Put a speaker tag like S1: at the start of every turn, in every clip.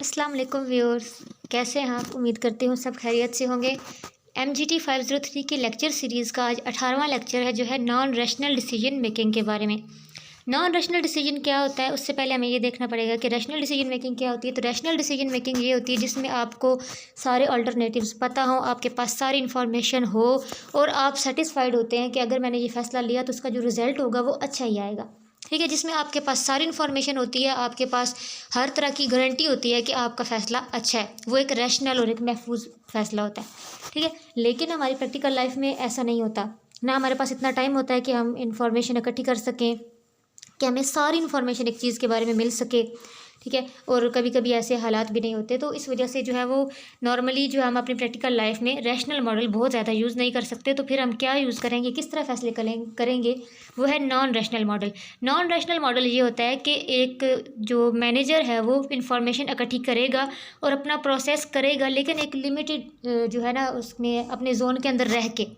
S1: अस्सलाम वालेकुम व्यूअर्स, कैसे हैं आप? उम्मीद करती हूँ सब खैरियत से होंगे। MGT 503 की लेक्चर सीरीज़ का आज 18वां लेक्चर है जो है नॉन रैशनल डिसीजन मेकिंग के बारे में। नॉन रैशनल डिसीजन क्या होता है, उससे पहले हमें ये देखना पड़ेगा कि रैशनल डिसीजन मेकिंग क्या होती है। तो रैशनल डिसीजन मेकिंग ये होती है जिसमें आपको सारे अल्टरनेटिव्स पता हो, आपके पास सारी इन्फॉर्मेशन हो और आप सेटिस्फाइड होते हैं कि अगर मैंने ये फ़ैसला लिया तो उसका जो रिज़ल्ट होगा वो अच्छा ही आएगा। ठीक है, जिसमें आपके पास सारी इन्फॉर्मेशन होती है, आपके पास हर तरह की गारंटी होती है कि आपका फ़ैसला अच्छा है। वो एक रैशनल और एक महफूज फ़ैसला होता है। ठीक है, लेकिन हमारी प्रैक्टिकल लाइफ में ऐसा नहीं होता। ना हमारे पास इतना टाइम होता है कि हम इन्फॉर्मेशन इकट्ठी कर सकें, कि हमें सारी इन्फॉर्मेशन एक चीज़ के बारे में मिल सके। ठीक है, और कभी कभी ऐसे हालात भी नहीं होते, तो इस वजह से जो है वो नॉर्मली जो हम अपनी प्रैक्टिकल लाइफ में रैशनल मॉडल बहुत ज़्यादा यूज़ नहीं कर सकते। तो फिर हम क्या यूज़ करेंगे, किस तरह फैसले करेंगे, वो है non rational model. Non rational model ये होता है कि एक जो मैनेजर है वो इन्फॉर्मेशन इकट्ठी करेगा और अपना प्रोसेस करेगा, लेकिन एक लिमिटेड जो है ना उसमें अपने जोन के अंदर रह के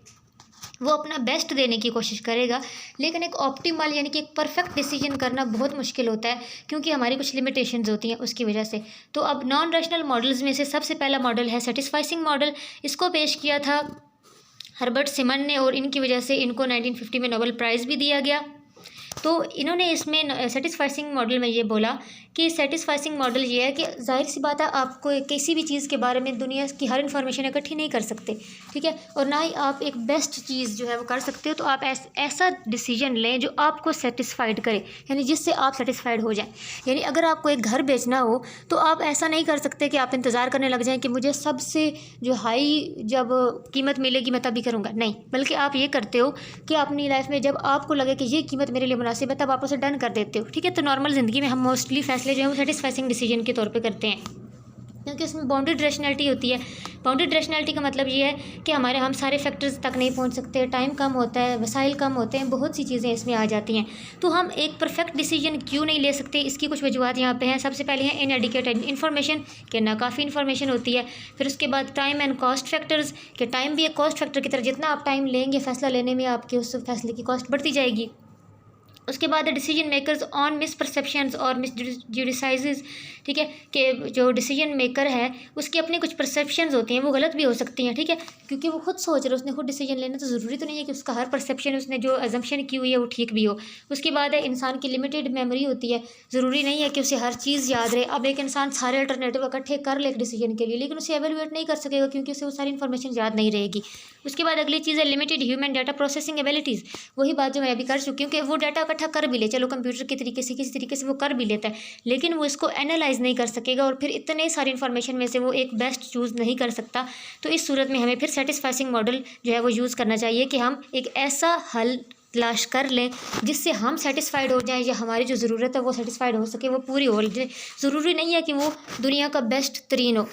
S1: वो अपना बेस्ट देने की कोशिश करेगा। लेकिन एक ऑप्टिमल यानी कि एक परफेक्ट डिसीजन करना बहुत मुश्किल होता है, क्योंकि हमारी कुछ लिमिटेशंस होती हैं उसकी वजह से। तो अब नॉन रैशनल मॉडल्स में से सबसे पहला मॉडल है सेटिस्फाइसिंग मॉडल। इसको पेश किया था हर्बर्ट सिमन ने और इनकी वजह से इनको 1950 में नोबेल प्राइज़ भी दिया गया। तो इन्होंने इसमें सेटिस्फाइसिंग मॉडल में ये बोला कि सेटिस्फाइसिंग मॉडल ये है कि जाहिर सी बात है आपको किसी भी चीज़ के बारे में दुनिया की हर इन्फॉर्मेशन इकट्ठी नहीं कर सकते। ठीक है, और ना ही आप एक बेस्ट चीज़ जो है वो कर सकते हो। तो आप ऐसा डिसीजन लें जो आपको सेटिस्फाइड करे, यानी जिससे आप सेटिस्फाइड हो जाएं। यानी अगर आपको एक घर बेचना हो तो आप ऐसा नहीं कर सकते कि आप इंतज़ार करने लग जाएं कि मुझे सबसे जो हाई जब कीमत मिलेगी मैं तभी करूँगा। नहीं, बल्कि आप ये करते हो कि अपनी लाइफ में जब आपको लगे कि ये कीमत मेरे लिए मुनासिब है तब आप उसे डन कर देते हो। ठीक है, तो नॉर्मल ज़िंदगी में हम मोस्टली फैसले जो है वो सेटिस्फाइसिंग डिसीजन के तौर पे करते हैं, क्योंकि उसमें बाउंडेड रैशनैलिटी होती है। बाउंडेड रैशनैलिटी का मतलब ये है कि हम सारे फैक्टर्स तक नहीं पहुंच सकते, टाइम कम होता है, वसाइल कम होते हैं, बहुत सी चीज़ें इसमें आ जाती हैं। तो हम एक परफेक्ट डिसीजन क्यों नहीं ले सकते, इसकी कुछ वजूहत यहाँ पे हैं। सबसे पहले है इनएडिक्वेट इन्फॉर्मेशन, कि ना काफ़ी इन्फॉर्मेशन होती है। फिर उसके बाद टाइम एंड कॉस्ट फैक्टर्स, कि टाइम भी एक कॉस्ट फैक्टर की तरह, जितना आप टाइम लेंगे फैसला लेने में आपके उस फैसले की कॉस्ट बढ़ती जाएगी। उसके बाद है डिसीजन मेकर्स ऑन मिसपरसेप्शंस और मिसजुडिसाइजेस। ठीक है, कि जो डिसीजन मेकर है उसकी अपनी कुछ परसेप्शंस होती हैं, वो गलत भी हो सकती हैं। ठीक है, क्योंकि वो खुद सोच रहा है, उसने खुद डिसीजन लेना, तो ज़रूरी तो नहीं है कि उसका हर परसेप्शन उसने जो अजम्पशन की हुई है वो ठीक भी हो। उसके बाद है इंसान की लिमिटेड मेमोरी होती है, ज़रूरी नहीं है कि उसे हर चीज़ याद रहे। अब एक इंसान सारे अल्टरनेटिव इकट्ठे कर ले एक डिसीजन के लिए, लेकिन उसे एवेलुएट नहीं कर सकेगा क्योंकि उसे वो सारी इन्फॉर्मेशन याद नहीं रहेगी। उसके बाद अगली चीज़ है limited human data processing abilities. वही बात जो मैं अभी कर चुकी हूँ कि वो डाटा इकट्ठा कर भी ले, चलो कंप्यूटर के तरीके से किसी तरीके से वो कर भी लेता है, लेकिन वो इसको एनालाइज नहीं कर सकेगा और फिर इतने सारी इन्फॉर्मेशन में से वो एक बेस्ट चूज़ नहीं कर सकता। तो इस सूरत में हमें फिर सेटिस्फाइसिंग मॉडल जो है वो यूज़ करना चाहिए कि हम एक ऐसा हल तलाश कर लें जिससे हम सेटिस्फाइड हो जाएं, या हमारी जो ज़रूरत है वो सेटिस्फाइड हो सके, वो पूरी हो जाए। ज़रूरी नहीं है कि वो दुनिया का बेस्ट तरीन हो।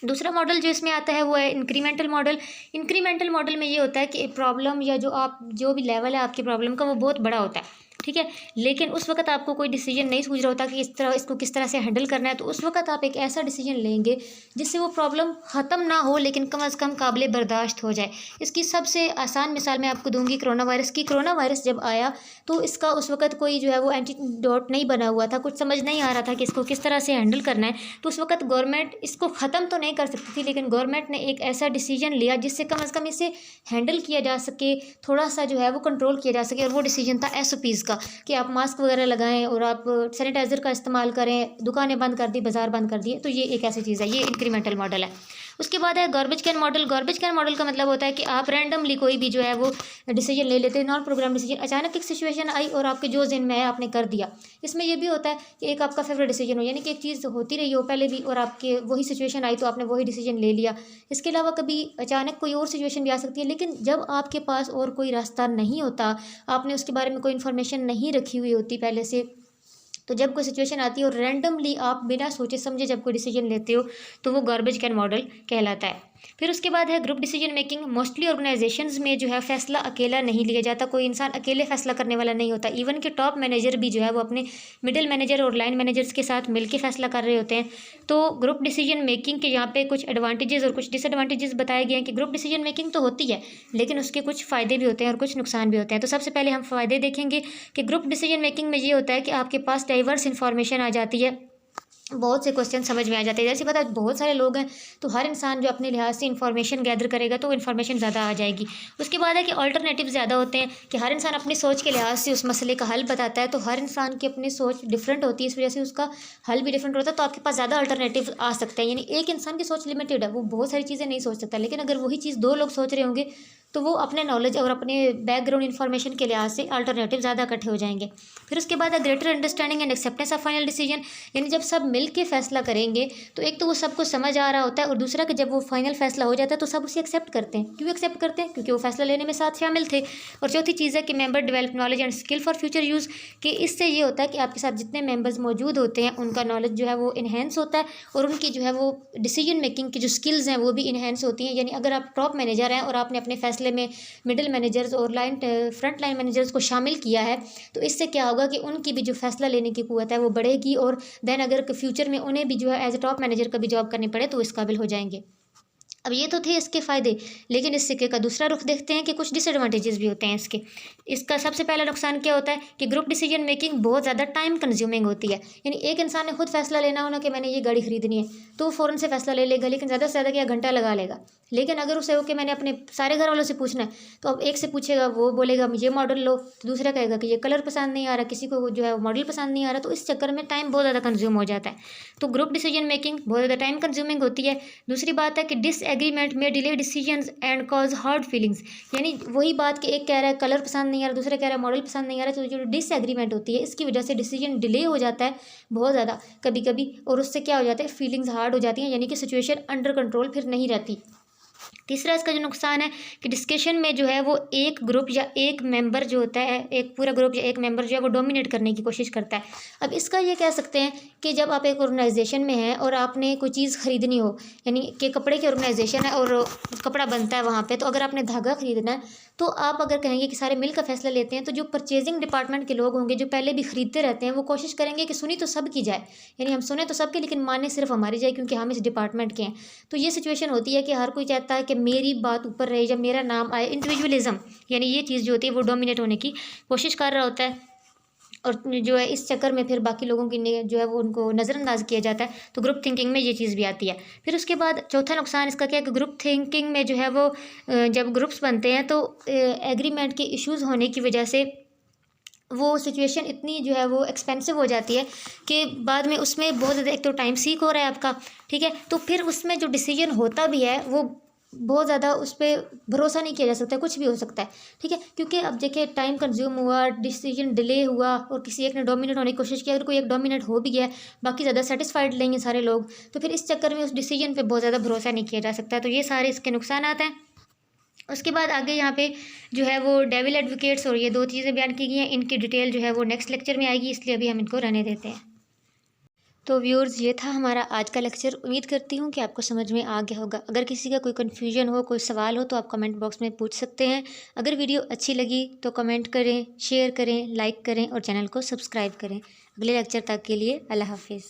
S1: दूसरा मॉडल जो इसमें आता है वो है इंक्रीमेंटल मॉडल। इंक्रीमेंटल मॉडल में ये होता है कि प्रॉब्लम या जो भी लेवल है आपकी प्रॉब्लम का वो बहुत बड़ा होता है। ठीक है, लेकिन उस वक्त आपको कोई डिसीजन नहीं सूझ रहा होता कि इसको किस तरह से हैंडल करना है। तो उस वक्त आप एक ऐसा डिसीजन लेंगे जिससे वो प्रॉब्लम ख़त्म ना हो, लेकिन कम अज़ कम काबिल बर्दाश्त हो जाए। इसकी सबसे आसान मिसाल मैं आपको दूंगी कोरोना वायरस की। कोरोना वायरस जब आया तो इसका उस वक्त कोई जो है वो एंटीडोट नहीं बना हुआ था, कुछ समझ नहीं आ रहा था कि इसको किस तरह से हैंडल करना है। तो उस वक्त गवर्नमेंट इसको ख़त्म तो नहीं कर सकती थी, लेकिन गवर्नमेंट ने एक ऐसा डिसीजन लिया जिससे कम अज़ कम इसे हैंडल किया जा सके, थोड़ा सा जो है वो कंट्रोल किया जा सके। और वो डिसीजन था SOPs का, कि आप मास्क वगैरह लगाएं और आप सैनिटाइज़र का इस्तेमाल करें, दुकानें बंद कर दी, बाज़ार बंद कर दिए। तो ये एक ऐसी चीज़ है, ये इंक्रीमेंटल मॉडल है। उसके बाद है garbage can model. Garbage can model का मतलब होता है कि आप रैंडमली कोई भी जो है वो डिसीजन ले लेते हैं, नॉन प्रोग्राम डिसीजन। अचानक एक सिचुएशन आई और आपके जो ज़हन में है आपने कर दिया। इसमें ये भी होता है कि एक आपका फेवरेट डिसीजन हो, यानी कि एक चीज़ होती रही हो पहले भी और आपके वही सिचुएशन आई तो आपने वही डिसीजन ले लिया। इसके अलावा कभी अचानक कोई और सिचुएशन भी आ सकती है, लेकिन जब आपके पास और कोई रास्ता नहीं होता, आपने उसके बारे में कोई इन्फॉर्मेशन नहीं रखी हुई होती पहले से, तो जब कोई सिचुएशन आती है और रैंडमली आप बिना सोचे समझे जब कोई डिसीजन लेते हो तो वो गार्बेज कैन मॉडल कहलाता है। फिर उसके बाद है group decision making. Mostly organisations में जो है फैसला अकेला नहीं लिया जाता, कोई इंसान अकेले फैसला करने वाला नहीं होता। इवन कि टॉप मैनेजर भी जो है वो अपने मिडिल मैनेजर और लाइन मैनेजर्स के साथ मिलकर फैसला कर रहे होते हैं। तो ग्रुप डिसीजन मेकिंग के यहाँ पे कुछ एडवांटेजेस और कुछ डिसएडवांटेजेस बताए गए हैं कि ग्रुप डिसीजन मेकिंग तो होती है लेकिन उसके कुछ फ़ायदे भी होते हैं और कुछ नुकसान भी होते हैं। तो सबसे पहले हम फ़ायदे देखेंगे कि ग्रुप डिसीजन मेकिंग में ये होता है कि आपके पास डाइवर्स इन्फॉर्मेशन आ जाती है, बहुत से क्वेश्चन समझ में आ जाते हैं। जैसे पता है बहुत सारे लोग हैं, तो हर इंसान जो अपने लिहाज से इन्फॉर्मेशन गैदर करेगा तो इन्फॉर्मेशन ज़्यादा आ जाएगी। उसके बाद है कि ऑल्टरनेटिव ज़्यादा होते हैं, कि हर इंसान अपनी सोच के लिहाज से उस मसले का हल बताता है, तो हर इंसान की अपनी सोच डिफरेंट होती है, इस वजह से उसका हल भी डिफरेंट होता है। तो आपके पास ज़्यादा अल्टरनेटिव आ सकते हैं। यानी एक इंसान की सोच लिमिटेड है, वो बहुत सारी चीज़ें नहीं सोच सकता, लेकिन अगर वही चीज़ दो लोग सोच रहे होंगे तो वो अपने नॉलेज और अपने बैकग्राउंड इन्फॉर्मेशन के लिहाज से अल्टरनेटिव ज़्यादा इकट्ठे हो जाएंगे। फिर उसके बाद greater understanding and acceptance of final decision, यानी जब सब मिल के फैसला करेंगे तो एक तो वो सबको समझ आ रहा होता है, और दूसरा कि जब वो फाइनल फैसला हो जाता है तो सब उसे एक्सेप्ट करते हैं। क्यों एक्सेप्ट करते हैं? क्योंकि वो फैसला लेने में साथ शामिल थे। और चौथी चीज़ है कि member develop knowledge and skill for future use, कि इससे ये होता है कि आपके साथ जितने मेंबर्स मौजूद होते हैं उनका नॉलेज जो है वो इन्हेंस होता है, और उनकी जो है वो डिसीजन मेकिंग की जो स्किल्स हैं वो भी इन्हेंस होती हैं। यानी अगर आप टॉप मैनेजर हैं और आपने अपने फैसले में मिडिल मैनेजर्स और फ्रंट लाइन मैनेजर्स को शामिल किया है, तो इससे क्या होगा कि उनकी भी जो फैसला लेने की कुव्वत है वो बढ़ेगी, और देन अगर फ्यूचर में उन्हें भी जो है एज ए टॉप मैनेजर का भी जॉब करनी पड़े तो इस काबिल हो जाएंगे। अब ये तो थे इसके फ़ायदे, लेकिन इस सिक्के का दूसरा रुख देखते हैं कि कुछ डिसएडवांटेजेस भी होते हैं इसके। इसका सबसे पहला नुकसान क्या होता है कि ग्रुप डिसीजन मेकिंग बहुत ज़्यादा टाइम कंज्यूमिंग होती है। यानी एक इंसान ने खुद फैसला लेना हो ना कि मैंने ये गाड़ी खरीदनी है, तो वो फ़ौरन से फैसला ले लेगा, लेकिन ज़्यादा से ज़्यादा क्या घंटा लगा लेगा। लेकिन अगर उसे हो कि मैंने अपने सारे घर वालों से पूछना है, तो अब एक से पूछेगा, वो बोलेगा मुझे मॉडल लो, तो दूसरा कहेगा कि ये कलर पसंद नहीं आ रहा, किसी को जो है मॉडल पसंद नहीं आ रहा, तो इस चक्कर में टाइम बहुत ज़्यादा कंज्यूम हो जाता है। तो ग्रुप डिसीजन मेकिंग बहुत ज़्यादा टाइम कंज्यूमिंग होती है। दूसरी बात है कि डिसएग्रीमेंट में delay decisions and cause hard feelings, यानी वही बात कि एक कह रहा है कलर पसंद नहीं आ रहा, दूसरा कह रहा है मॉडल पसंद नहीं आ रहा, तो जो डिसएग्रीमेंट होती है इसकी वजह से डिसीजन डिले हो जाता है बहुत ज़्यादा कभी कभी, और उससे क्या हो जाता है फीलिंग्स हार्ड हो जाती हैं, यानी कि सिचुएशन अंडर कंट्रोल फिर नहीं रहती। तीसरा इसका जो नुकसान है कि डिस्कशन में जो है वो एक ग्रुप या एक मेंबर जो होता है, एक पूरा ग्रुप या एक मेंबर जो है वो डोमिनेट करने की कोशिश करता है। अब इसका ये कह सकते हैं कि जब आप एक ऑर्गेनाइजेशन में हैं और आपने कोई चीज़ खरीदनी हो, यानी कि कपड़े की ऑर्गेनाइजेशन है और कपड़ा बनता है वहाँ पे, तो अगर आपने धागा खरीदना है तो आप अगर कहेंगे कि सारे मिलकर फैसला लेते हैं, तो जो परचेजिंग डिपार्टमेंट के लोग होंगे जो पहले भी खरीदते रहते हैं वो कोशिश करेंगे कि सुनी तो सब की जाए, यानी हम सुने तो सबके लेकिन माने सिर्फ हमारी जाए क्योंकि हम इस डिपार्टमेंट के हैं। तो ये सिचुएशन होती है कि हर कोई चाहता है कि मेरी बात ऊपर रहे, जब मेरा नाम आए, इंडिविजुअलिज्म, यानी ये चीज़ जो होती है वो डोमिनेट होने की कोशिश कर रहा होता है, और जो है इस चक्कर में फिर बाकी लोगों की जो है वो उनको नज़रअंदाज किया जाता है। तो ग्रुप थिंकिंग में ये चीज़ भी आती है। फिर उसके बाद चौथा नुकसान इसका क्या है कि ग्रुप थिंकिंग में जो है वो जब ग्रुप्स बनते हैं तो एग्रीमेंट के इश्यूज़ होने की वजह से वो सिचुएशन इतनी जो है वो एक्सपेंसिव हो जाती है कि बाद में उसमें बहुत ज़्यादा, एक तो टाइम सीक हो रहा है आपका, ठीक है, तो फिर उसमें जो डिसीजन होता भी है वो बहुत ज़्यादा उस पर भरोसा नहीं किया जा सकता, कुछ भी हो सकता है, ठीक है, क्योंकि अब देखिए टाइम कंज्यूम हुआ, डिसीजन डिले हुआ, और किसी एक ने डोमिनेट होने की कोशिश की, अगर कोई एक डोमिनेट हो भी गया, बाकी ज़्यादा सेटिस्फाइड लेंगे सारे लोग, तो फिर इस चक्कर में उस डिसीजन पे बहुत ज़्यादा भरोसा नहीं किया जा सकता। तो ये सारे इसके नुकसान आते हैं। उसके बाद आगे यहाँ पे जो है वो डेविल एडवोकेट्स और ये दो चीज़ें बयान की गई हैं, इनकी डिटेल जो है वो नेक्स्ट लेक्चर में आएगी, इसलिए अभी हम इनको रहने देते हैं। तो व्यूअर्स, ये था हमारा आज का लेक्चर। उम्मीद करती हूँ कि आपको समझ में आ गया होगा। अगर किसी का कोई कन्फ्यूजन हो, कोई सवाल हो, तो आप कमेंट बॉक्स में पूछ सकते हैं। अगर वीडियो अच्छी लगी तो कमेंट करें, शेयर करें, लाइक करें और चैनल को सब्सक्राइब करें। अगले लेक्चर तक के लिए अल्लाह हाफिज़।